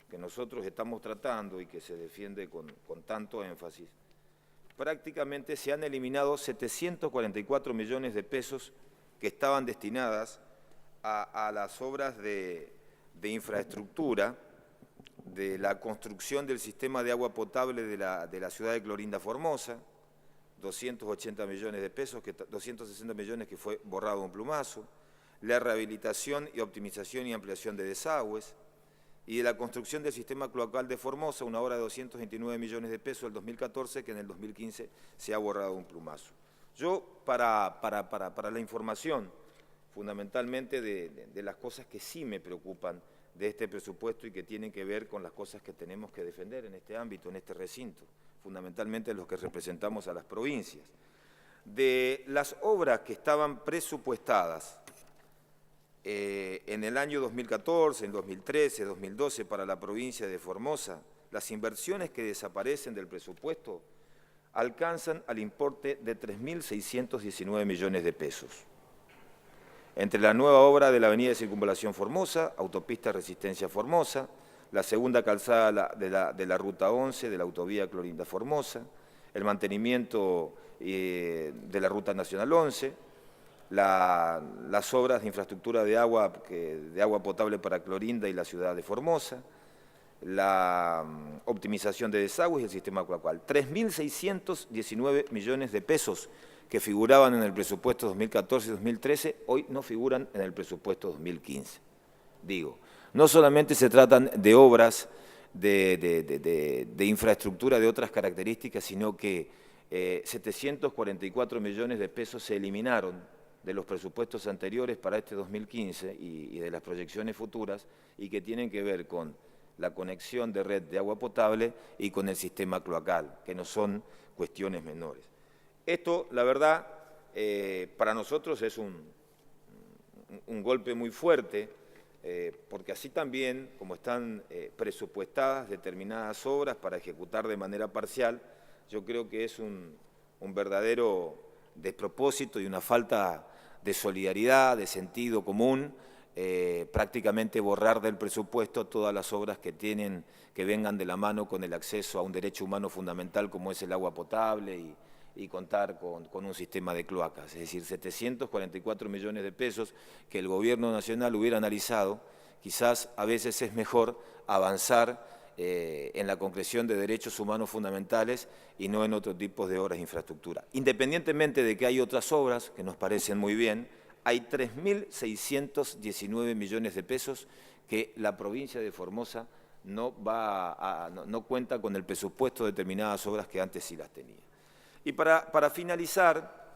que nosotros estamos tratando y que se defiende con tanto énfasis, prácticamente se han eliminado 744 millones de pesos que estaban destinadas a las obras de infraestructura, de la construcción del sistema de agua potable de la ciudad de Clorinda Formosa, 280 millones de pesos, 260 millones que fue borrado un plumazo, la rehabilitación y optimización y ampliación de desagües, y de la construcción del sistema cloacal de Formosa, una obra de 229 millones de pesos del 2014, que en el 2015 se ha borrado un plumazo. Yo, para la información, fundamentalmente de las cosas que sí me preocupan de este presupuesto y que tienen que ver con las cosas que tenemos que defender en este ámbito, en este recinto, fundamentalmente los que representamos a las provincias. De las obras que estaban presupuestadas en el año 2014, en 2013, 2012 para la provincia de Formosa, las inversiones que desaparecen del presupuesto alcanzan al importe de 3.619 millones de pesos. Entre la nueva obra de la avenida de Circunvalación Formosa, autopista Resistencia Formosa, la segunda calzada de la Ruta 11 de la autovía Clorinda Formosa, el mantenimiento de la Ruta Nacional 11, las obras de infraestructura de agua potable para Clorinda y la ciudad de Formosa, la optimización de desagües y el sistema cloacal. 3.619 millones de pesos que figuraban en el presupuesto 2014 y 2013, hoy no figuran en el presupuesto 2015. Digo, no solamente se tratan de obras de infraestructura de otras características, sino que 744 millones de pesos se eliminaron de los presupuestos anteriores para este 2015 y de las proyecciones futuras, y que tienen que ver con la conexión de red de agua potable y con el sistema cloacal, que no son cuestiones menores. Esto, la verdad, para nosotros es un golpe muy fuerte, porque así también, como están presupuestadas determinadas obras para ejecutar de manera parcial, yo creo que es un verdadero despropósito y una falta de solidaridad, de sentido común, prácticamente borrar del presupuesto todas las obras que vengan de la mano con el acceso a un derecho humano fundamental como es el agua potable y contar con un sistema de cloacas. Es decir, 744 millones de pesos que el Gobierno Nacional hubiera analizado. Quizás a veces es mejor avanzar en la concreción de derechos humanos fundamentales y no en otro tipo de obras de infraestructura. Independientemente de que hay otras obras que nos parecen muy bien, hay 3.619 millones de pesos que la provincia de Formosa no cuenta con el presupuesto de determinadas obras que antes sí las tenía. Y para finalizar,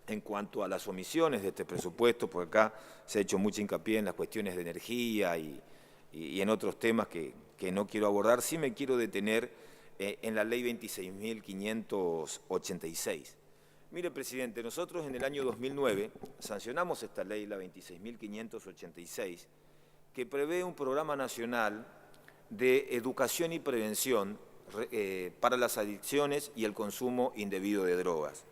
en cuanto a las omisiones de este presupuesto, porque acá se ha hecho mucho hincapié en las cuestiones de energía y en otros temas que no quiero abordar, sí me quiero detener en la ley 26.586. Mire, presidente, nosotros en el año 2009 sancionamos esta ley, la 26.586, que prevé un programa nacional de educación y prevención para las adicciones y el consumo indebido de drogas.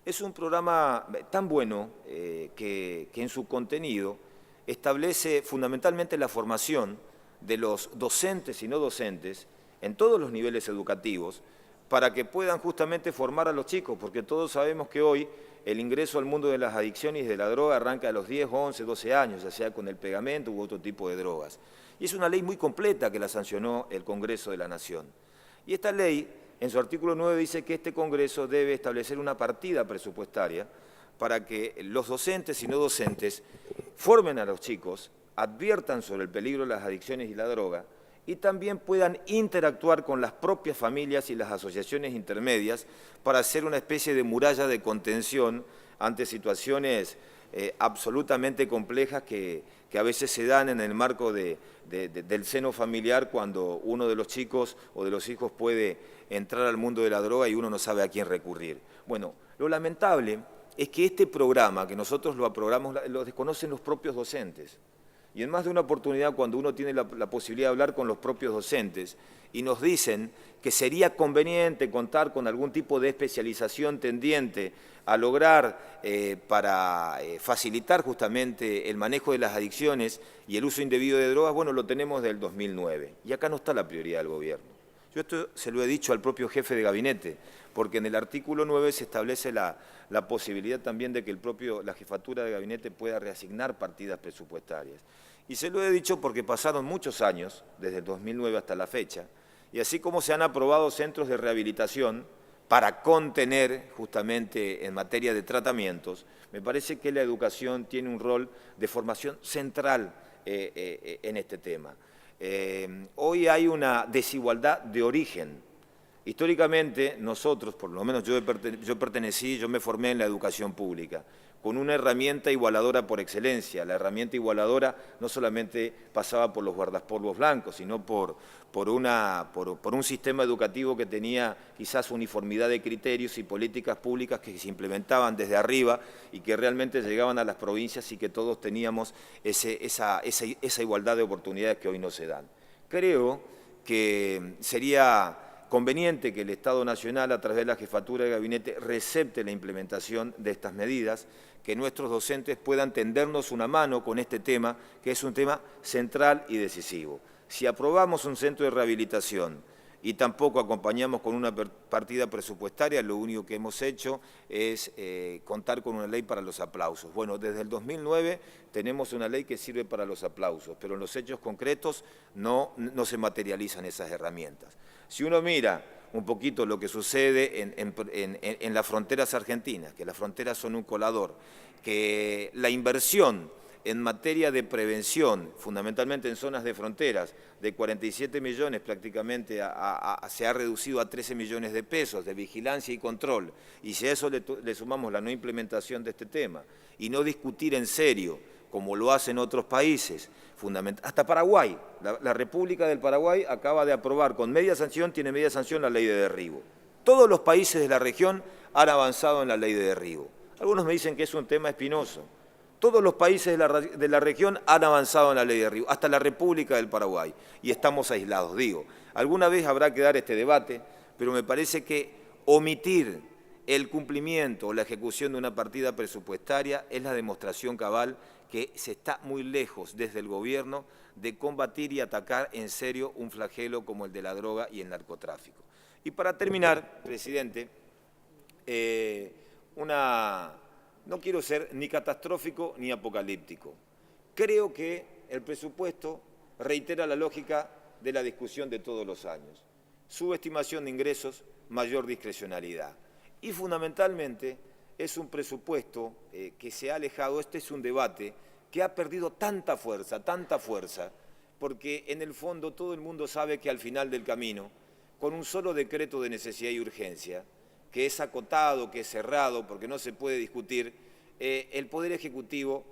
Es un programa tan bueno que en su contenido establece fundamentalmente la formación de los docentes y no docentes en todos los niveles educativos para que puedan justamente formar a los chicos, porque todos sabemos que hoy el ingreso al mundo de las adicciones y de la droga arranca a los 10, 11, 12 años, ya sea con el pegamento u otro tipo de drogas. Y es una ley muy completa que la sancionó el Congreso de la Nación. Y esta ley, en su artículo 9, dice que este Congreso debe establecer una partida presupuestaria para que los docentes y no docentes formen a los chicos adviertan sobre el peligro de las adicciones y la droga, y también puedan interactuar con las propias familias y las asociaciones intermedias para hacer una especie de muralla de contención ante situaciones absolutamente complejas que a veces se dan en el marco del seno familiar cuando uno de los chicos o de los hijos puede entrar al mundo de la droga y uno no sabe a quién recurrir. Bueno, lo lamentable es que este programa, que nosotros lo aprobamos, lo desconocen los propios docentes. Y en más de una oportunidad, cuando uno tiene la posibilidad de hablar con los propios docentes y nos dicen que sería conveniente contar con algún tipo de especialización tendiente a lograr para facilitar justamente el manejo de las adicciones y el uso indebido de drogas, bueno, lo tenemos del 2009. Y acá no está la prioridad del gobierno. Yo esto se lo he dicho al propio jefe de gabinete, porque en el artículo 9 se establece la posibilidad también de que la jefatura de gabinete pueda reasignar partidas presupuestarias. Y se lo he dicho porque pasaron muchos años, desde el 2009 hasta la fecha, y así como se han aprobado centros de rehabilitación para contener justamente en materia de tratamientos, me parece que la educación tiene un rol de formación central en este tema. Hoy hay una desigualdad de origen. Históricamente nosotros, por lo menos yo me formé en la educación pública, con una herramienta igualadora por excelencia. La herramienta igualadora no solamente pasaba por los guardapolvos blancos, sino por un sistema educativo que tenía quizás uniformidad de criterios y políticas públicas que se implementaban desde arriba y que realmente llegaban a las provincias y que todos teníamos esa igualdad de oportunidades que hoy no se dan. Creo que sería conveniente que el Estado Nacional, a través de la Jefatura de Gabinete, recepte la implementación de estas medidas, que nuestros docentes puedan tendernos una mano con este tema, que es un tema central y decisivo. Si aprobamos un centro de rehabilitación y tampoco acompañamos con una partida presupuestaria, lo único que hemos hecho es contar con una ley para los aplausos. Bueno, desde el 2009 tenemos una ley que sirve para los aplausos, pero en los hechos concretos no se materializan esas herramientas. Si uno mira un poquito lo que sucede en las fronteras argentinas, que las fronteras son un colador, que la inversión en materia de prevención, fundamentalmente en zonas de fronteras, de 47 millones prácticamente se ha reducido a 13 millones de pesos de vigilancia y control, y si a eso le sumamos la no implementación de este tema, y no discutir en serio, como lo hacen otros países, hasta Paraguay, la República del Paraguay acaba de aprobar con media sanción, tiene media sanción la ley de derribo. Todos los países de la región han avanzado en la ley de derribo. Algunos me dicen que es un tema espinoso. Todos los países de la región han avanzado en la ley de derribo, hasta la República del Paraguay, y estamos aislados. Digo, alguna vez habrá que dar este debate, pero me parece que omitir el cumplimiento o la ejecución de una partida presupuestaria es la demostración cabal que se está muy lejos desde el gobierno de combatir y atacar en serio un flagelo como el de la droga y el narcotráfico. Y para terminar, presidente, no quiero ser ni catastrófico ni apocalíptico. Creo que el presupuesto reitera la lógica de la discusión de todos los años. Subestimación de ingresos, mayor discrecionalidad. Y fundamentalmente es un presupuesto que se ha alejado, este es un debate que ha perdido tanta fuerza, porque en el fondo todo el mundo sabe que al final del camino, con un solo decreto de necesidad y urgencia, que es acotado, que es cerrado, porque no se puede discutir, el Poder Ejecutivo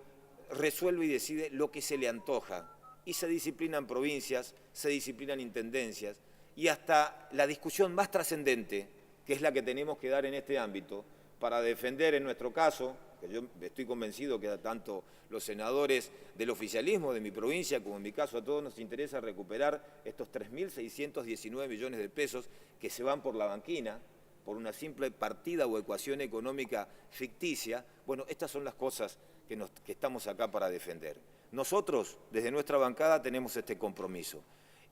resuelve y decide lo que se le antoja, y se disciplinan provincias, se disciplinan intendencias, y hasta la discusión más trascendente, que es la que tenemos que dar en este ámbito, para defender en nuestro caso, que yo estoy convencido que tanto los senadores del oficialismo de mi provincia como en mi caso a todos nos interesa recuperar estos 3.619 millones de pesos que se van por la banquina, por una simple partida o ecuación económica ficticia. Bueno, estas son las cosas que estamos acá para defender. Nosotros, desde nuestra bancada, tenemos este compromiso.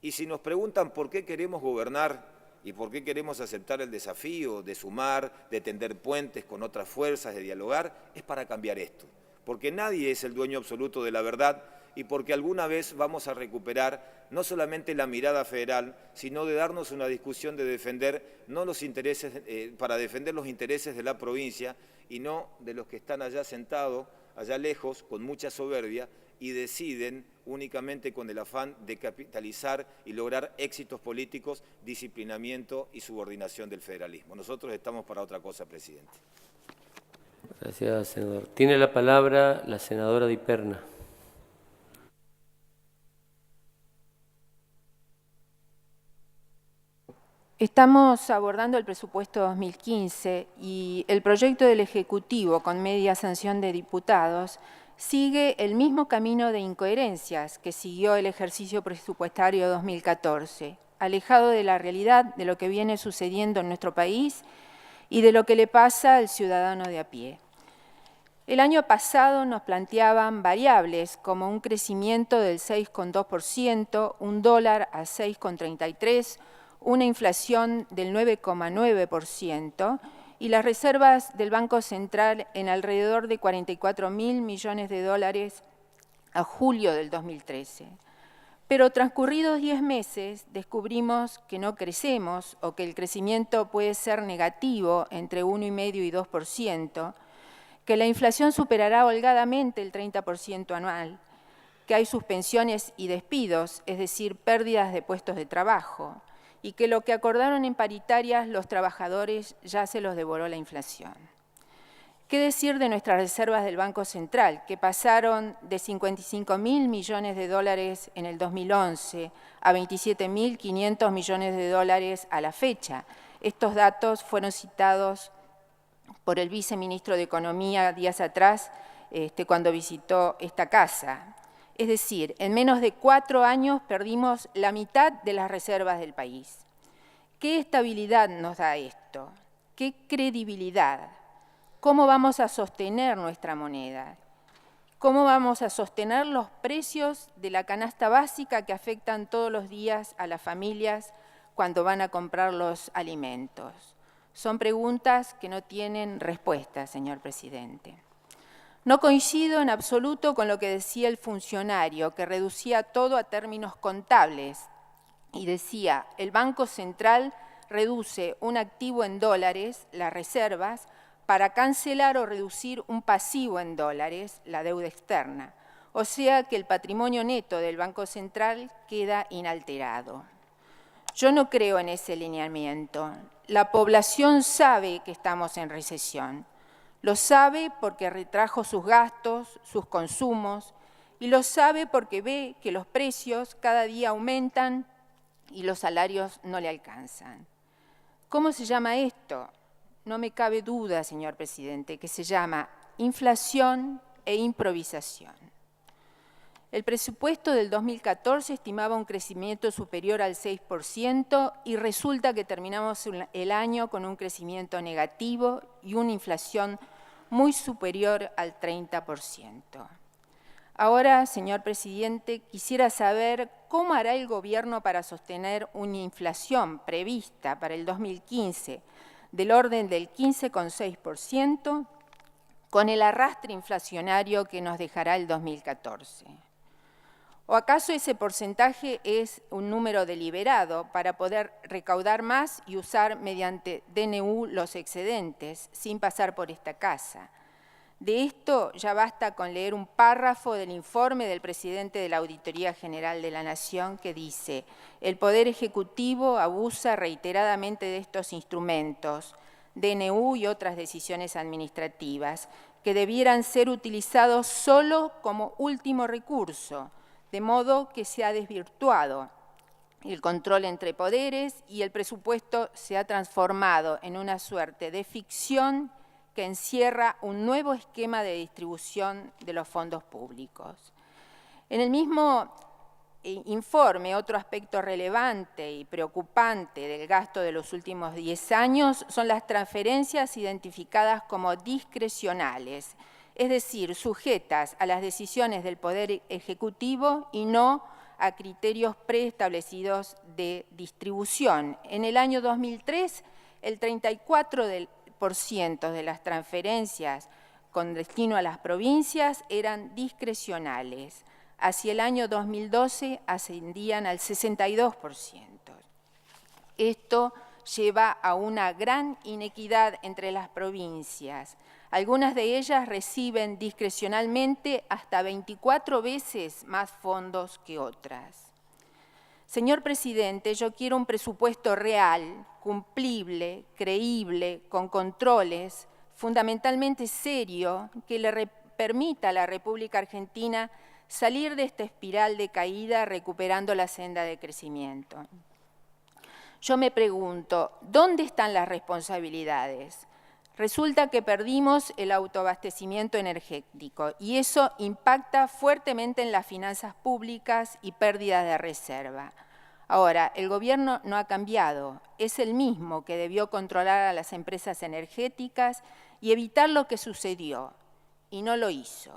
Y si nos preguntan por qué queremos gobernar y por qué queremos aceptar el desafío de sumar, de tender puentes con otras fuerzas, de dialogar, es para cambiar esto. Porque nadie es el dueño absoluto de la verdad y porque alguna vez vamos a recuperar no solamente la mirada federal, sino de darnos una discusión de defender no los intereses, para defender los intereses de la provincia y no de los que están allá sentados, allá lejos, con mucha soberbia y deciden únicamente con el afán de capitalizar y lograr éxitos políticos, disciplinamiento y subordinación del federalismo. Nosotros estamos para otra cosa, presidente. Gracias, senador. Tiene la palabra la senadora Di Perna. Estamos abordando el presupuesto 2015 y el proyecto del Ejecutivo con media sanción de diputados sigue el mismo camino de incoherencias que siguió el ejercicio presupuestario 2014, alejado de la realidad de lo que viene sucediendo en nuestro país y de lo que le pasa al ciudadano de a pie. El año pasado nos planteaban variables como un crecimiento del 6,2%, un dólar a 6,33%, una inflación del 9,9% y las reservas del Banco Central en alrededor de 44.000 millones de dólares a julio del 2013. Pero transcurridos 10 meses descubrimos que no crecemos o que el crecimiento puede ser negativo entre 1,5% y 2%, que la inflación superará holgadamente el 30% anual, que hay suspensiones y despidos, es decir, pérdidas de puestos de trabajo, y que lo que acordaron en paritarias los trabajadores ya se los devoró la inflación. ¿Qué decir de nuestras reservas del Banco Central, que pasaron de 55.000 millones de dólares en el 2011 a 27.500 millones de dólares a la fecha? Estos datos fueron citados por el viceministro de Economía días atrás, cuando visitó esta casa. Es decir, en menos de 4 años perdimos la mitad de las reservas del país. ¿Qué estabilidad nos da esto? ¿Qué credibilidad? ¿Cómo vamos a sostener nuestra moneda? ¿Cómo vamos a sostener los precios de la canasta básica que afectan todos los días a las familias cuando van a comprar los alimentos? Son preguntas que no tienen respuesta, señor presidente. No coincido en absoluto con lo que decía el funcionario, que reducía todo a términos contables y decía, el Banco Central reduce un activo en dólares, las reservas, para cancelar o reducir un pasivo en dólares, la deuda externa. O sea que el patrimonio neto del Banco Central queda inalterado. Yo no creo en ese lineamiento. La población sabe que estamos en recesión. Lo sabe porque retrajo sus gastos, sus consumos, y lo sabe porque ve que los precios cada día aumentan y los salarios no le alcanzan. ¿Cómo se llama esto? No me cabe duda, señor presidente, que se llama inflación e improvisación. El presupuesto del 2014 estimaba un crecimiento superior al 6% y resulta que terminamos el año con un crecimiento negativo y una inflación muy superior al 30%. Ahora, señor presidente, quisiera saber cómo hará el gobierno para sostener una inflación prevista para el 2015 del orden del 15,6% con el arrastre inflacionario que nos dejará el 2014. ¿O acaso ese porcentaje es un número deliberado para poder recaudar más y usar mediante DNU los excedentes sin pasar por esta casa? De esto ya basta con leer un párrafo del informe del presidente de la Auditoría General de la Nación que dice: el Poder Ejecutivo abusa reiteradamente de estos instrumentos, DNU y otras decisiones administrativas, que debieran ser utilizados solo como último recurso, de modo que se ha desvirtuado el control entre poderes y el presupuesto se ha transformado en una suerte de ficción que encierra un nuevo esquema de distribución de los fondos públicos. En el mismo informe, otro aspecto relevante y preocupante del gasto de los últimos 10 años son las transferencias identificadas como discrecionales, es decir, sujetas a las decisiones del Poder Ejecutivo y no a criterios preestablecidos de distribución. En el año 2003, el 34% de las transferencias con destino a las provincias eran discrecionales. Hacia el año 2012 ascendían al 62%. Esto lleva a una gran inequidad entre las provincias. Algunas de ellas reciben discrecionalmente hasta 24 veces más fondos que otras. Señor Presidente, yo quiero un presupuesto real, cumplible, creíble, con controles, fundamentalmente serio, que le permita a la República Argentina salir de esta espiral de caída recuperando la senda de crecimiento. Yo me pregunto, ¿dónde están las responsabilidades? Resulta que perdimos el autoabastecimiento energético y eso impacta fuertemente en las finanzas públicas y pérdidas de reserva. Ahora, el gobierno no ha cambiado, es el mismo que debió controlar a las empresas energéticas y evitar lo que sucedió, y no lo hizo.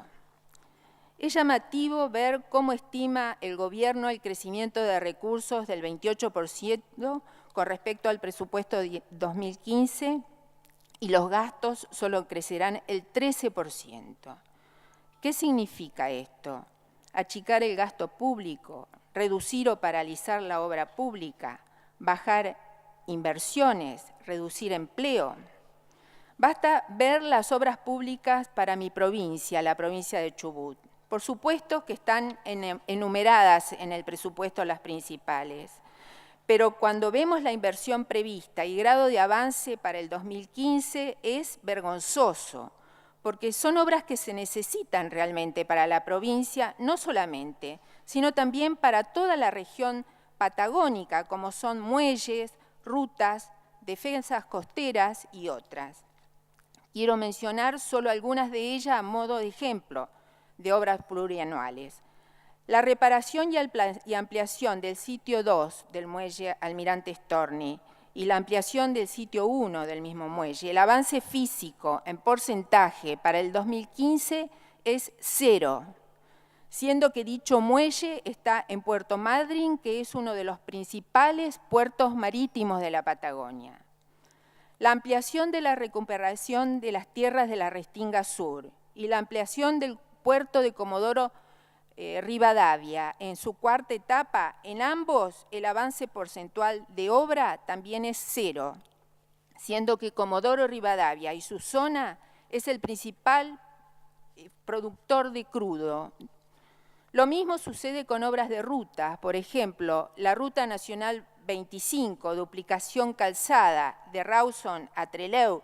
Es llamativo ver cómo estima el gobierno el crecimiento de recursos del 28% con respecto al presupuesto de 2015 y los gastos solo crecerán el 13%. ¿Qué significa esto? Achicar el gasto público, reducir o paralizar la obra pública, bajar inversiones, reducir empleo. Basta ver las obras públicas para mi provincia, la provincia de Chubut. Por supuesto que están enumeradas en el presupuesto las principales, pero cuando vemos la inversión prevista y grado de avance para el 2015 es vergonzoso, porque son obras que se necesitan realmente para la provincia, no solamente, sino también para toda la región patagónica, como son muelles, rutas, defensas costeras y otras. Quiero mencionar solo algunas de ellas a modo de ejemplo de obras plurianuales. La reparación y ampliación del sitio 2 del muelle Almirante Storni y la ampliación del sitio 1 del mismo muelle, el avance físico en porcentaje para el 2015 es 0, siendo que dicho muelle está en Puerto Madryn, que es uno de los principales puertos marítimos de la Patagonia. La ampliación de la recuperación de las tierras de la Restinga Sur y la ampliación del puerto de Comodoro Rivadavia en su cuarta etapa, en ambos el avance porcentual de obra también es 0, siendo que Comodoro Rivadavia y su zona es el principal productor de crudo. Lo mismo sucede con obras de ruta, por ejemplo, la Ruta Nacional 25, duplicación calzada de Rawson a Trelew,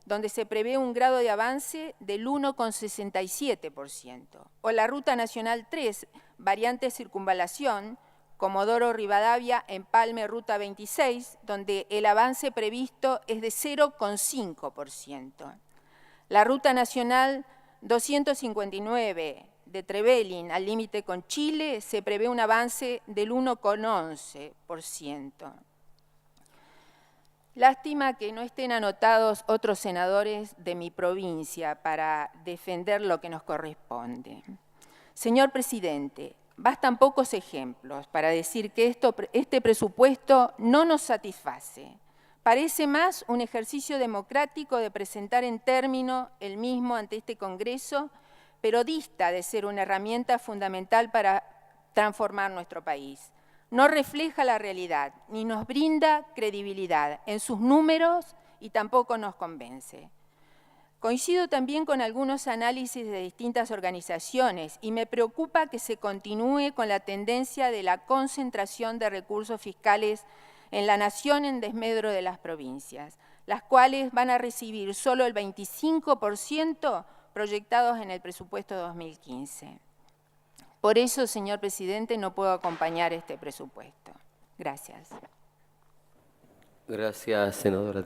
donde se prevé un grado de avance del 1,67%. O la Ruta Nacional 3, variante circunvalación, Comodoro Rivadavia, Empalme, Ruta 26, donde el avance previsto es de 0,5%. La Ruta Nacional 259, de Trevelin al límite con Chile, se prevé un avance del 1,11%. Lástima que no estén anotados otros senadores de mi provincia para defender lo que nos corresponde. Señor Presidente, bastan pocos ejemplos para decir que este presupuesto no nos satisface. Parece más un ejercicio democrático de presentar en término el mismo ante este Congreso, pero dista de ser una herramienta fundamental para transformar nuestro país. No refleja la realidad, ni nos brinda credibilidad en sus números y tampoco nos convence. Coincido también con algunos análisis de distintas organizaciones y me preocupa que se continúe con la tendencia de la concentración de recursos fiscales en la nación en desmedro de las provincias, las cuales van a recibir solo el 25% proyectados en el presupuesto 2015. Por eso, señor Presidente, no puedo acompañar este presupuesto. Gracias. Gracias, senadora.